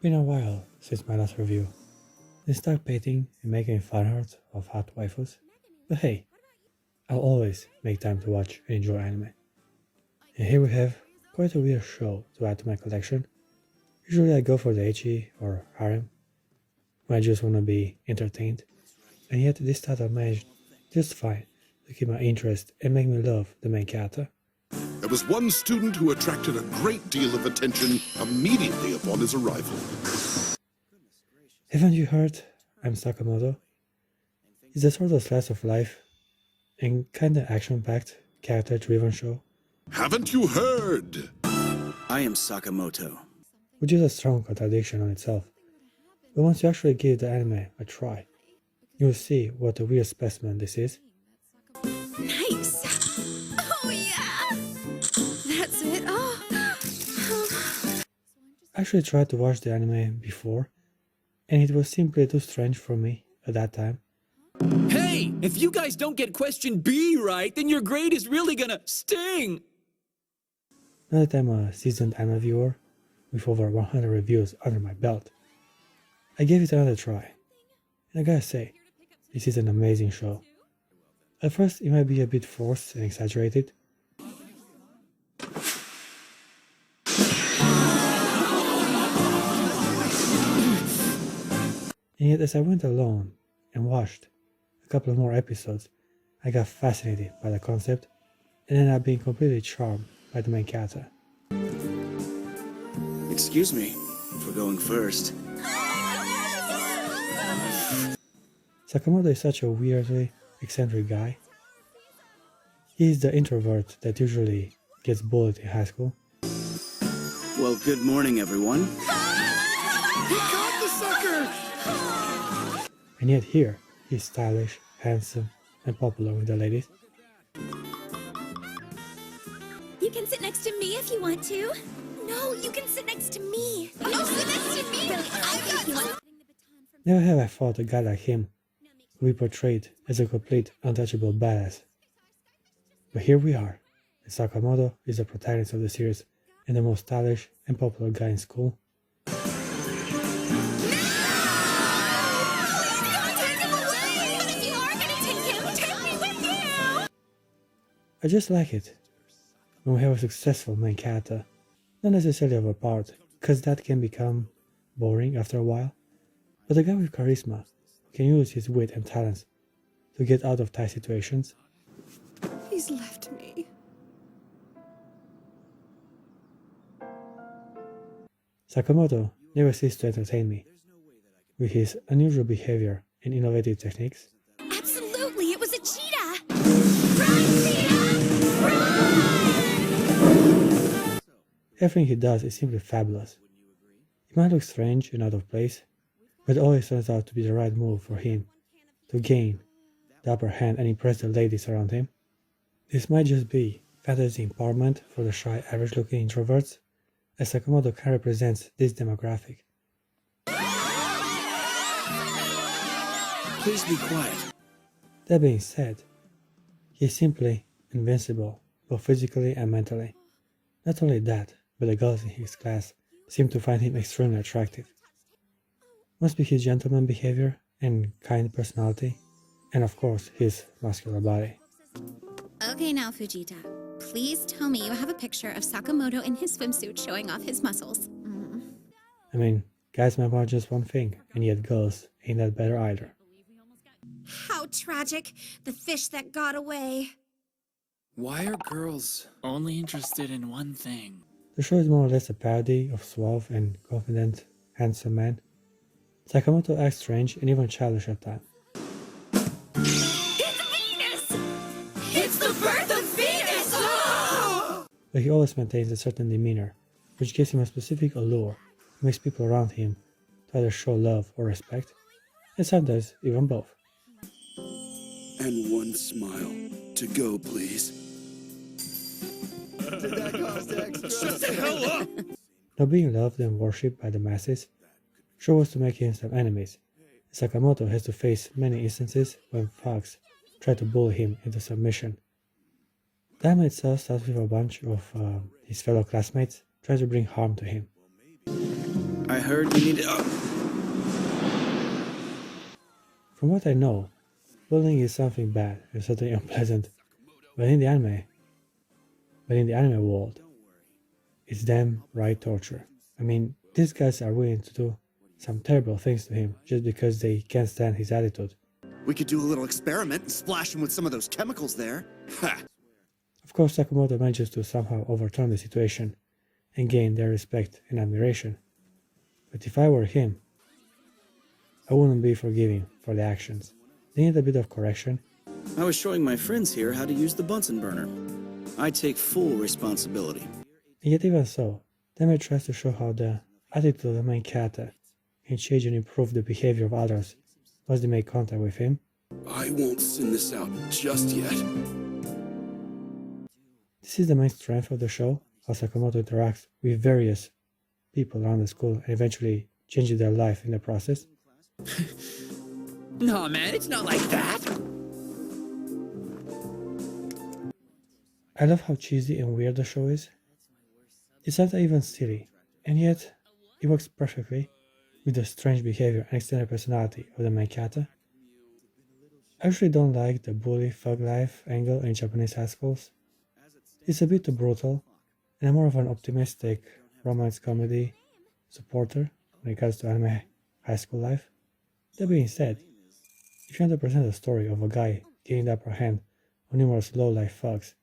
Been a while since my last review. Been stuck painting and making fan art of hot waifus. But hey, I'll always make time to watch and enjoy anime. And here we have quite a weird show to add to my collection. Usually I go for the ecchi or harem when I just want to be entertained, and yet this title managed just fine to keep my interest and make me love the main character. There was one student who attracted a great deal of attention immediately upon his arrival. Haven't you heard I'm Sakamoto? It's a sort of slice of life and kinda action-packed, character-driven show, Haven't you heard? I am Sakamoto. which is a strong contradiction on itself. But once you actually give the anime a try, you'll see what a weird specimen this is. Nice. Oh yeah. That's it. Oh. I actually tried to watch the anime before, and it was simply too strange for me at that time. Hey, if you guys don't get question B right, then your grade is really gonna sting. Now that I'm a seasoned anime viewer, with over 100 reviews under my belt, I gave it another try, and I gotta say, this is an amazing show. At first it might be a bit forced and exaggerated, and yet as I went along and watched a couple of more episodes, I got fascinated by the concept and ended up being completely charmed by the main character. Excuse me for going first. Sakamoto is such a weirdly eccentric guy. He is the introvert that usually gets bullied in high school, Well, good morning, everyone. He caught the sucker! and yet here he's stylish, handsome, and popular with the ladies. You can sit next to me if you want to. No, you can sit next to me. You sit next to me. I got. Never have I thought a guy like him could be portrayed as a complete untouchable badass. But here we are, and Sakamoto is the protagonist of the series and the most stylish and popular guy in school. I just like it when we have a successful main character, not necessarily overpowered, cause that can become boring after a while, but a guy with charisma who can use his wit and talents to get out of tight situations. He's left me. Sakamoto never ceased to entertain me with his unusual behavior and innovative techniques. Absolutely, it was a cheetah. Run, cheetah! Run! Everything he does is simply fabulous. It might look strange and out of place, but it always turns out to be the right move for him to gain the upper hand and impress the ladies around him. This might just be fantasy empowerment for the shy, average-looking introverts, as Sakamoto can represent this demographic. Please be quiet. That being said, he is simply invincible, both physically and mentally. Not only that, but the girls in his class seem to find him extremely attractive. Must be his gentleman behavior and kind personality, and of course his muscular body. Okay, now Fujita, please tell me you have a picture of Sakamoto in his swimsuit showing off his muscles. I mean, guys might want just one thing, and yet girls ain't that better either. How tragic! The fish that got away. Why are girls only interested in one thing? The show is more or less a parody of suave and confident, handsome men. Sakamoto acts strange and even childish at times. It's Venus! It's the birth of Venus! Oh! But he always maintains a certain demeanor, which gives him a specific allure and makes people around him to either show love or respect, and sometimes even both. And one smile to go, please. Shut the hell up! Now being loved and worshipped by the masses, sure was to make him some enemies. Sakamoto has to face many instances when thugs try to bully him into submission. The anime itself starts with a bunch of his fellow classmates trying to bring harm to him. I heard you needed... From what I know, bullying is something bad and certainly unpleasant, but in the anime world, it's damn right torture. I mean, these guys are willing to do some terrible things to him just because they can't stand his attitude. We could do a little experiment and splash him with some of those chemicals there. Ha! Of course, Sakamoto manages to somehow overturn the situation and gain their respect and admiration. But if I were him, I wouldn't be forgiving for the actions. They need a bit of correction. I was showing my friends here how to use the Bunsen burner. I take full responsibility. And yet even so, Deme tries to show how the attitude of the main character can change and improve the behavior of others once they make contact with him. I won't send this out just yet. This is the main strength of the show, how Sakamoto interacts with various people around the school and eventually changes their life in the process. No, man, it's not like that. I love how cheesy and weird the show is. It's not even silly, and yet it works perfectly with the strange behavior and extended personality of the main character. I actually don't like the bully thug life angle in Japanese high schools. It's a bit too brutal, and I'm more of an optimistic romance comedy supporter when it comes to anime high school life. That being said, if you want to present a story of a guy getting the upper hand on numerous low-life thugs,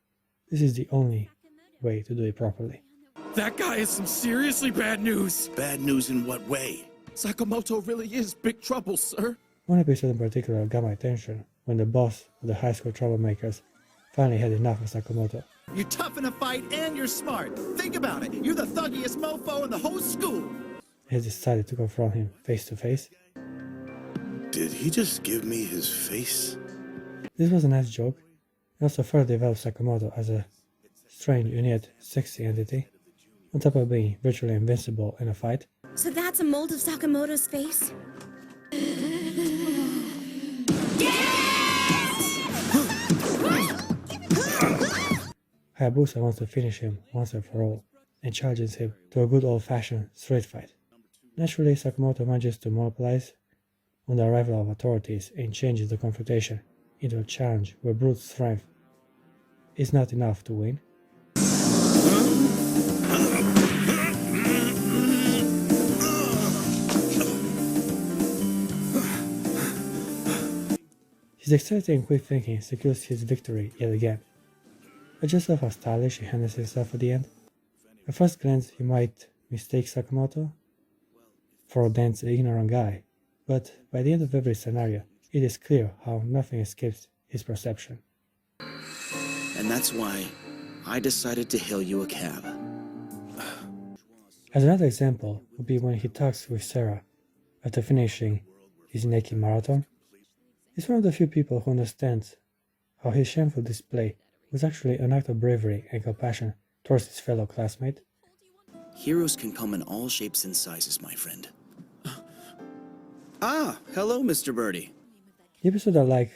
this is the only way to do it properly. That guy is some seriously bad news. Bad news in what way? Sakamoto really is big trouble, sir. One episode in particular got my attention when the boss of the high school troublemakers finally had enough of Sakamoto. You're tough in a fight and you're smart. Think about it. You're the thuggiest mofo in the whole school. He decided to confront him face to face. Did he just give me his face? This was a nice joke, and also further developed Sakamoto as a strange and yet sexy entity, on top of being virtually invincible in a fight. So that's a mold of Sakamoto's face? Hayabusa wants to finish him once and for all, and challenges him to a good old-fashioned street fight. Naturally, Sakamoto manages to monopolize on the arrival of authorities and changes the confrontation into a challenge where brute strength is not enough to win. His dexterity and quick thinking secures his victory yet again. I just love how stylish he handles himself at the end. At first glance, you might mistake Sakamoto for a dense, ignorant guy, but by the end of every scenario, it is clear how nothing escapes his perception. And that's why I decided to hail you a cab. As another example would be when he talks with Sarah after finishing his naked marathon. He's one of the few people who understands how his shameful display was actually an act of bravery and compassion towards his fellow classmate. Heroes can come in all shapes and sizes, my friend. Ah, hello, Mr. Birdie. The episode I like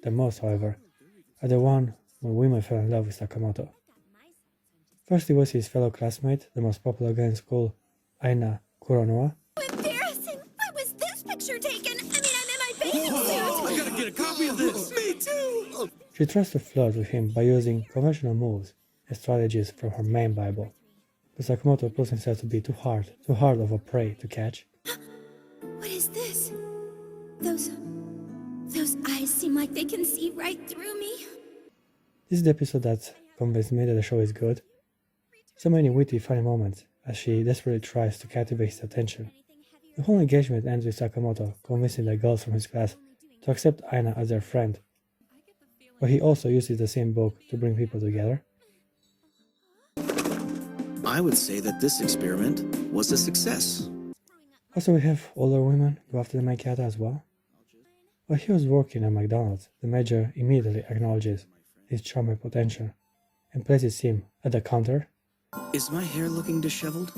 the most, however, are the one when women fell in love with Sakamoto. First it was his fellow classmate, the most popular girl in school, Aina Kuronoa. Embarrassing! Why was this picture taken? I'm in my bathing suit! I gotta get a copy of this. Me too. She tries to flirt with him by using conventional moves and strategies from her main Bible, but Sakamoto proves himself to be too hard of a prey to catch. What is this? Those eyes seem like they can see right through me. This is the episode that convinced me that the show is good. So many witty, funny moments as she desperately tries to captivate his attention. The whole engagement ends with Sakamoto convincing the girls from his class to accept Aina as their friend, but he also uses the same book to bring people together. I would say that this experiment was a success. Also, we have older women go after the main character as well. While he was working at McDonald's, the Major immediately acknowledges his charming potential and places him at the counter. Is my hair looking disheveled?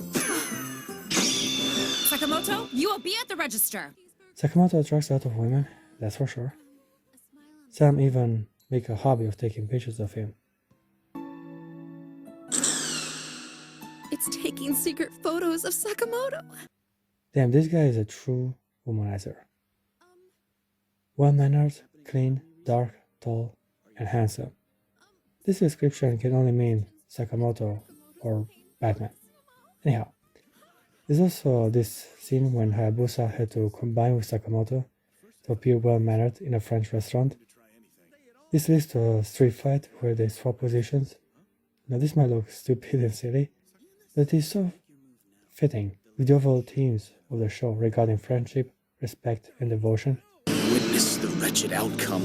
Sakamoto, you will be at the register. Sakamoto attracts a lot of women, that's for sure. Some even make a hobby of taking pictures of him. It's taking secret photos of Sakamoto. Damn, this guy is a true womanizer. Well-mannered, clean, dark, tall, and handsome. This description can only mean Sakamoto or Batman. Anyhow, there's also this scene when Hayabusa had to combine with Sakamoto to appear well-mannered in a French restaurant. This leads to a street fight where they swap positions. Now this might look stupid and silly, but it is so fitting with the overall themes of the show regarding friendship, respect, and devotion. Witness the wretched outcome.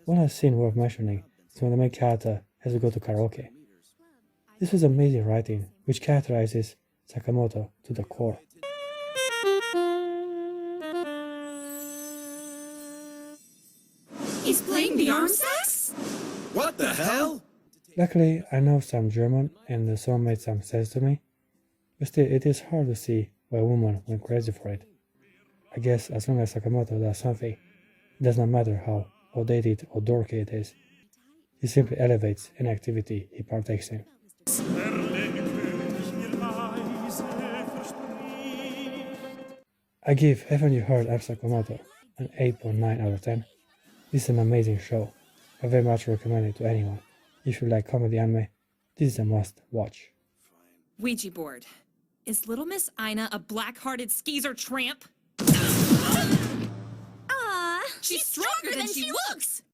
One last scene worth mentioning is when the main character has to go to karaoke. This was amazing writing, which characterizes Sakamoto to the core. He's playing the arm sex? What the hell? Luckily, I know some German and the song made some sense to me, but still it is hard to see why a woman went crazy for it. I guess as long as Sakamoto does something, it does not matter how outdated or dorky it is. He simply elevates any activity he partakes in. I give Haven't You Heard of Sakamoto an 8.9 out of 10. This is an amazing show. I very much recommend it to anyone. If you like comedy anime, this is a must watch. Ouija board. Is Little Miss Ina a black-hearted skeezer tramp? Aw, She's stronger than she looks!